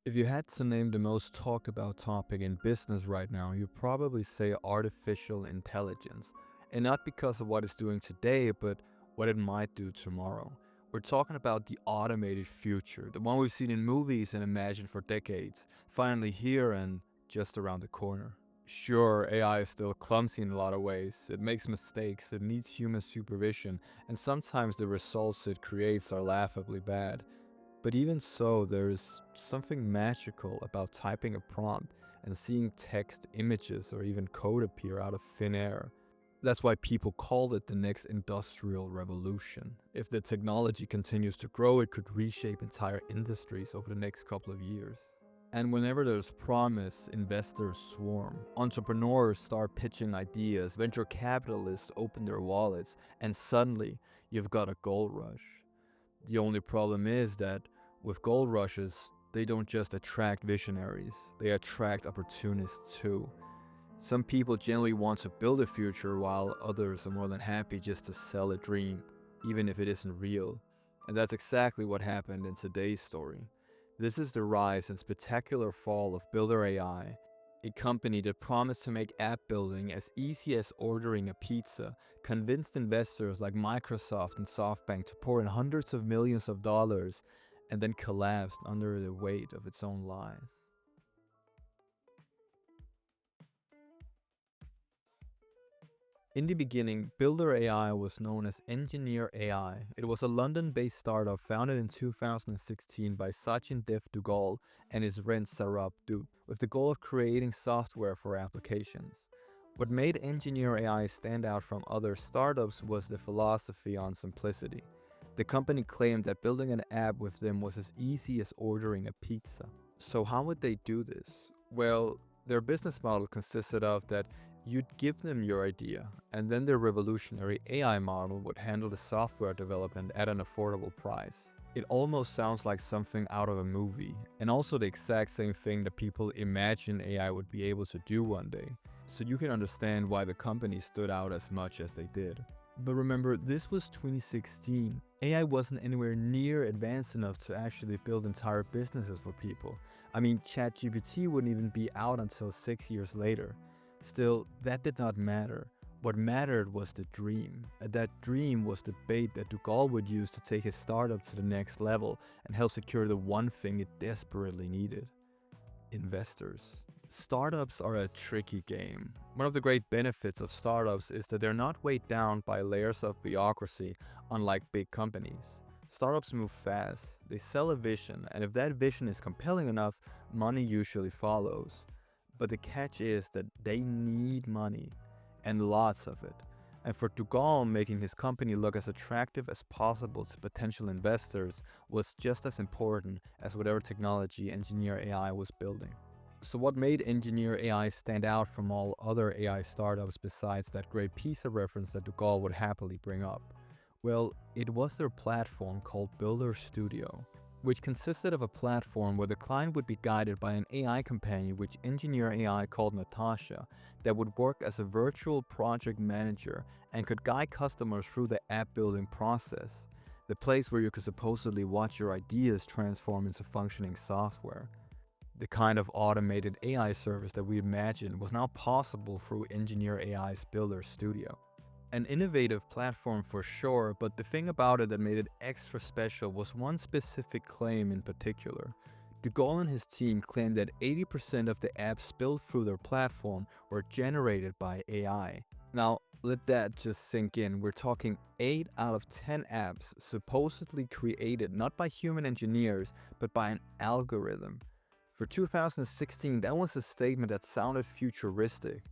If you had to name the most talked about topic in business right now, you'd probably say artificial intelligence. And not because of what it's doing today, but what it might do tomorrow. We're talking about the automated future, the one we've seen in movies and imagined for decades, finally here and just around the corner. Sure, AI is still clumsy in a lot of ways. It makes mistakes, it needs human supervision, and sometimes the results it creates are laughably bad. But even so, there's something magical about typing a prompt and seeing text, images, or even code appear out of thin air. That's why people call it the next industrial revolution. If the technology continues to grow, it could reshape entire industries over the next couple of years. And whenever there's promise, investors swarm. Entrepreneurs start pitching ideas, venture capitalists open their wallets, and suddenly you've got a gold rush. The only problem is that with gold rushes, they don't just attract visionaries, they attract opportunists too. Some people generally want to build a future while others are more than happy just to sell a dream, even if it isn't real. And that's exactly what happened in today's story. This is the rise and spectacular fall of Builder.ai, a company that promised to make app building as easy as ordering a pizza, convinced investors like Microsoft and SoftBank to pour in hundreds of millions of dollars, and then collapsed under the weight of its own lies. In the beginning, Builder.ai was known as Engineer AI. It was a London-based startup founded in 2016 by Sachin Dev Duggal and his friend Sarab Dut, with the goal of creating software for applications. What made Engineer AI stand out from other startups was the philosophy on simplicity. The company claimed that building an app with them was as easy as ordering a pizza. So how would they do this? Well, their business model consisted of that you'd give them your idea, and then their revolutionary AI model would handle the software development at an affordable price. It almost sounds like something out of a movie, and also the exact same thing that people imagine AI would be able to do one day. So you can understand why the company stood out as much as they did. But remember, this was 2016. AI wasn't anywhere near advanced enough to actually build entire businesses for people. I mean, ChatGPT wouldn't even be out until 6 years later. Still, that did not matter. What mattered was the dream. And that dream was the bait that Duggal would use to take his startup to the next level and help secure the one thing it desperately needed: investors. Startups are a tricky game. One of the great benefits of startups is that they're not weighed down by layers of bureaucracy, unlike big companies. Startups move fast, they sell a vision, and if that vision is compelling enough, money usually follows. But the catch is that they need money, and lots of it. And for Duggal, making his company look as attractive as possible to potential investors was just as important as whatever technology Engineer AI was building. So what made Engineer AI stand out from all other AI startups besides that great pizza reference that Duggal would happily bring up? Well, it was their platform called Builder Studio, which consisted of a platform where the client would be guided by an AI companion which Engineer AI called Natasha that would work as a virtual project manager and could guide customers through the app building process, the place where you could supposedly watch your ideas transform into functioning software. The kind of automated AI service that we imagined was now possible through Engineer AI's Builder Studio. An innovative platform for sure, but the thing about it that made it extra special was one specific claim in particular. Duggal and his team claimed that 80% of the apps built through their platform were generated by AI. Now, let that just sink in. We're talking 8 out of 10 apps supposedly created not by human engineers, but by an algorithm. For 2016, that was a statement that sounded futuristic,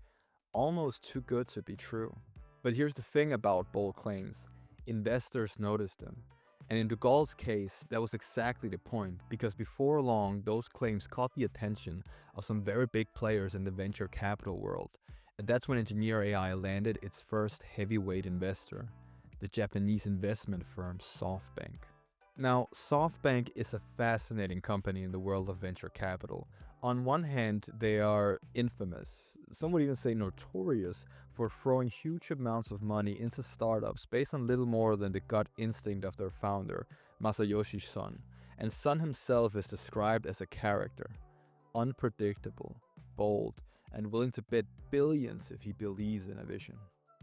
almost too good to be true. But here's the thing about bold claims: investors noticed them. And in Duggal's case, that was exactly the point, because before long, those claims caught the attention of some very big players in the venture capital world. And that's when Engineer AI landed its first heavyweight investor, the Japanese investment firm SoftBank. Now, SoftBank is a fascinating company in the world of venture capital. On one hand, they are infamous, some would even say notorious, for throwing huge amounts of money into startups based on little more than the gut instinct of their founder, Masayoshi Son. And Sun himself is described as a character, unpredictable, bold, and willing to bet billions if he believes in a vision.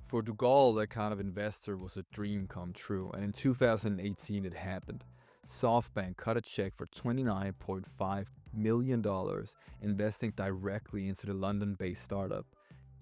For Duggal, that kind of investor was a dream come true, and in 2018 it happened. SoftBank cut a check for $29.5 million, investing directly into the London-based startup.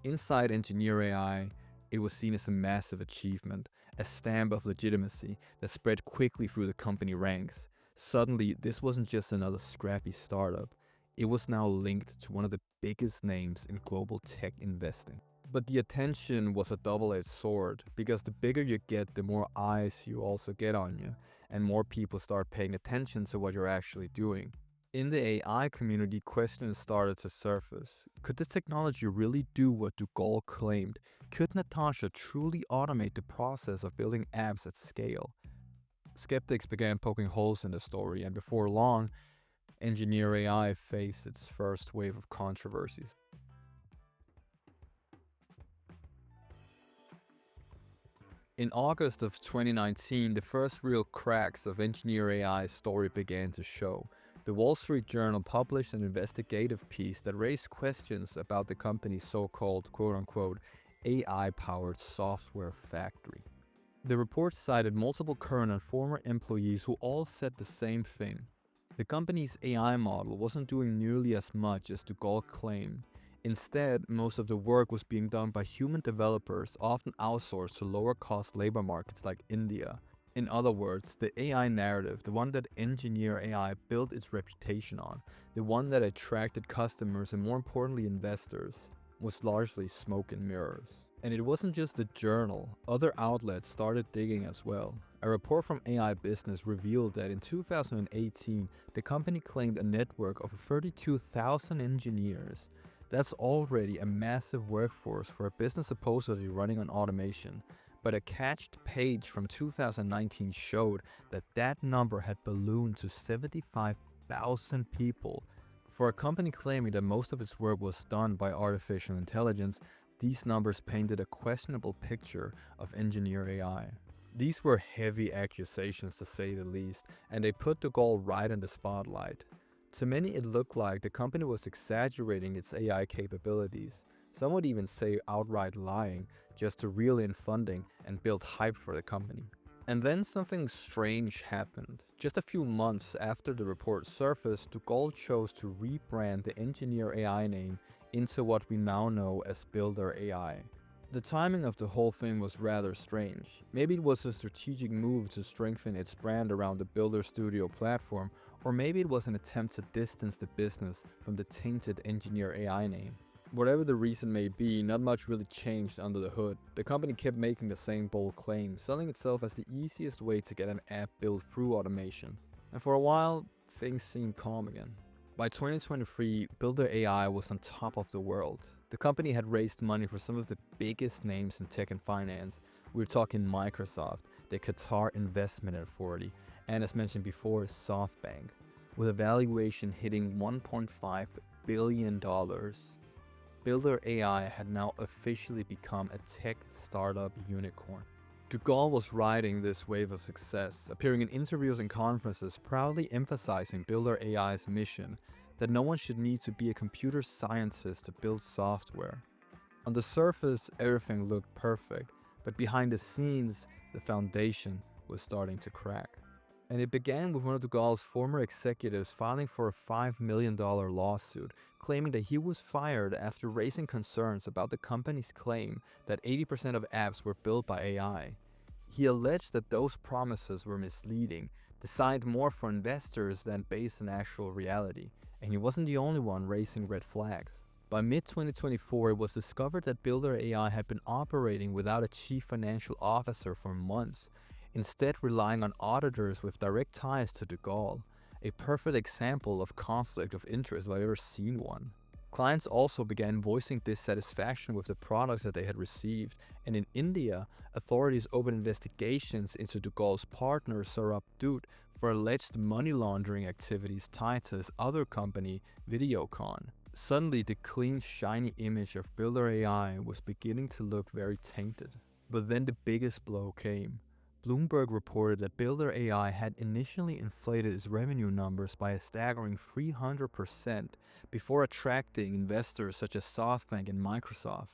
Inside Engineer AI, it was seen as a massive achievement, a stamp of legitimacy that spread quickly through the company ranks. Suddenly, this wasn't just another scrappy startup. It was now linked to one of the biggest names in global tech investing. But the attention was a double-edged sword, because the bigger you get, the more eyes you also get on you, and more people start paying attention to what you're actually doing. In the AI community, questions started to surface. Could this technology really do what Duggal claimed? Could Natasha truly automate the process of building apps at scale? Skeptics began poking holes in the story, and before long, Engineer AI faced its first wave of controversies. In August of 2019, the first real cracks of Engineer AI's story began to show. The Wall Street Journal published an investigative piece that raised questions about the company's so-called quote-unquote AI-powered software factory. The report cited multiple current and former employees who all said the same thing. The company's AI model wasn't doing nearly as much as Duggal claimed. Instead, most of the work was being done by human developers, often outsourced to lower-cost labor markets like India. In other words, the AI narrative, the one that Engineer AI built its reputation on, the one that attracted customers and more importantly investors, was largely smoke and mirrors. And it wasn't just the journal, other outlets started digging as well. A report from AI Business revealed that in 2018, the company claimed a network of 32,000 engineers. That's already a massive workforce for a business supposedly running on automation. But a cached page from 2019 showed that that number had ballooned to 75,000 people. For a company claiming that most of its work was done by artificial intelligence, these numbers painted a questionable picture of Engineer AI. These were heavy accusations to say the least, and they put Duggal right in the spotlight. To many, it looked like the company was exaggerating its AI capabilities. Some would even say outright lying, just to reel in funding and build hype for the company. And then something strange happened. Just a few months after the report surfaced, Duggal chose to rebrand the Engineer AI name into what we now know as Builder.ai. The timing of the whole thing was rather strange. Maybe it was a strategic move to strengthen its brand around the Builder Studio platform, or maybe it was an attempt to distance the business from the tainted Engineer AI name. Whatever the reason may be, not much really changed under the hood. The company kept making the same bold claim, selling itself as the easiest way to get an app built through automation. And for a while, things seemed calm again. By 2023, Builder AI was on top of the world. The company had raised money for some of the biggest names in tech and finance. We're talking Microsoft, the Qatar Investment Authority, and as mentioned before, SoftBank, with a valuation hitting $1.5 billion. Builder AI had now officially become a tech startup unicorn. Duggal was riding this wave of success, appearing in interviews and conferences, proudly emphasizing Builder AI's mission that no one should need to be a computer scientist to build software. On the surface, everything looked perfect, but behind the scenes, the foundation was starting to crack. And it began with one of Duggal's former executives filing for a $5 million lawsuit, claiming that he was fired after raising concerns about the company's claim that 80% of apps were built by AI. He alleged that those promises were misleading, designed more for investors than based on actual reality, and he wasn't the only one raising red flags. By mid-2024, it was discovered that Builder AI had been operating without a chief financial officer for months, instead relying on auditors with direct ties to Duggal, a perfect example of conflict of interest if I've ever seen one. Clients also began voicing dissatisfaction with the products that they had received, and in India, authorities opened investigations into Duggal's partner Saurabh Dut for alleged money laundering activities tied to his other company, Videocon. Suddenly, the clean, shiny image of Builder AI was beginning to look very tainted. But then the biggest blow came. Bloomberg reported that Builder.ai had initially inflated its revenue numbers by a staggering 300% before attracting investors such as SoftBank and Microsoft.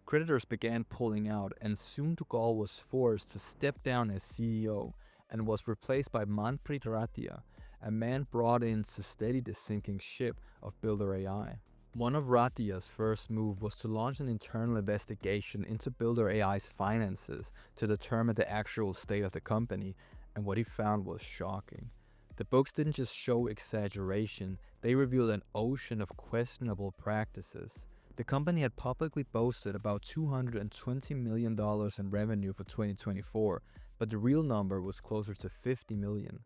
Creditors began pulling out, and soon Duggal was forced to step down as CEO and was replaced by Manpreet Ratia, a man brought in to steady the sinking ship of Builder.ai. One of Ratia's first moves was to launch an internal investigation into Builder.ai's finances to determine the actual state of the company, and what he found was shocking. The books didn't just show exaggeration, they revealed an ocean of questionable practices. The company had publicly boasted about $220 million in revenue for 2024, but the real number was closer to $50 million.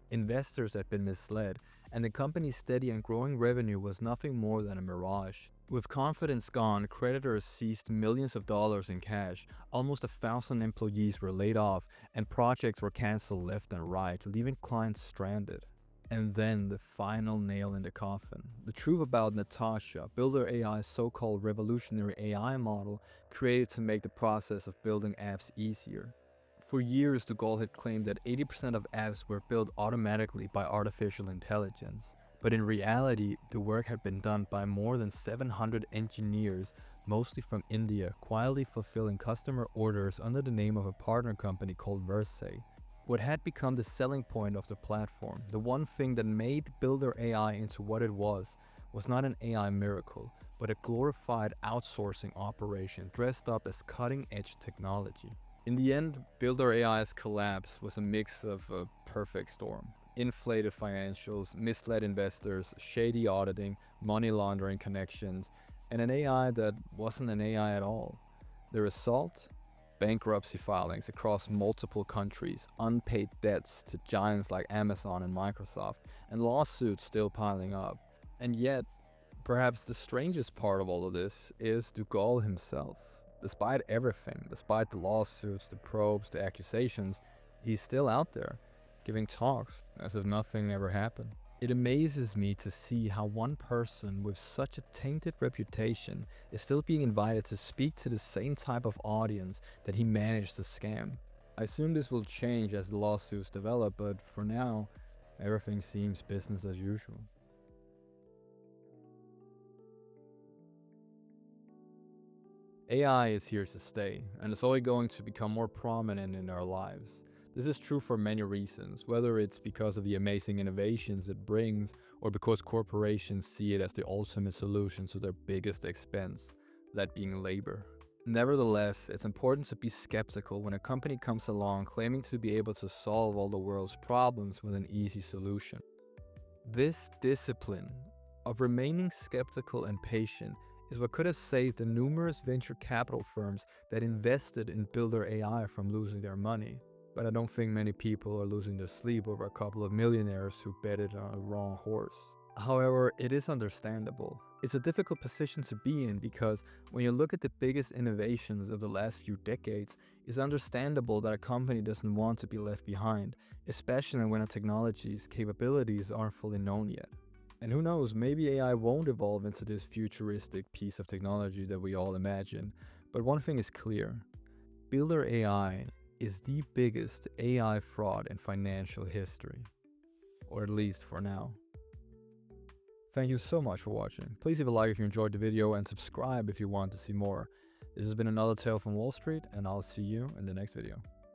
Investors had been misled, and the company's steady and growing revenue was nothing more than a mirage. With confidence gone, creditors seized millions of dollars in cash, almost 1,000 employees were laid off, and projects were cancelled left and right, leaving clients stranded. And then the final nail in the coffin. The truth about Natasha, Builder.ai's so-called revolutionary AI model created to make the process of building apps easier. For years, Duggal had claimed that 80% of apps were built automatically by artificial intelligence. But in reality, the work had been done by more than 700 engineers, mostly from India, quietly fulfilling customer orders under the name of a partner company called Verse. What had become the selling point of the platform, the one thing that made Builder.ai into what it was not an AI miracle, but a glorified outsourcing operation dressed up as cutting-edge technology. In the end, Builder.ai's collapse was a mix of a perfect storm. Inflated financials, misled investors, shady auditing, money laundering connections, and an AI that wasn't an AI at all. The result? Bankruptcy filings across multiple countries, unpaid debts to giants like Amazon and Microsoft, and lawsuits still piling up. And yet, perhaps the strangest part of all of this is Duggal himself. Despite everything, despite the lawsuits, the probes, the accusations, he's still out there, giving talks as if nothing ever happened. It amazes me to see how one person with such a tainted reputation is still being invited to speak to the same type of audience that he managed to scam. I assume this will change as the lawsuits develop, but for now, everything seems business as usual. AI is here to stay, and it's only going to become more prominent in our lives. This is true for many reasons, whether it's because of the amazing innovations it brings, or because corporations see it as the ultimate solution to their biggest expense, that being labor. Nevertheless, it's important to be skeptical when a company comes along claiming to be able to solve all the world's problems with an easy solution. This discipline of remaining skeptical and patient is what could have saved the numerous venture capital firms that invested in Builder.ai from losing their money. But I don't think many people are losing their sleep over a couple of millionaires who betted on a wrong horse. However, it is understandable. It's a difficult position to be in because when you look at the biggest innovations of the last few decades, it's understandable that a company doesn't want to be left behind, especially when a technology's capabilities aren't fully known yet. And who knows, maybe AI won't evolve into this futuristic piece of technology that we all imagine. But one thing is clear, Builder.ai is the biggest AI fraud in financial history. Or at least for now. Thank you so much for watching. Please leave a like if you enjoyed the video and subscribe if you want to see more. This has been another tale from Wall Street, and I'll see you in the next video.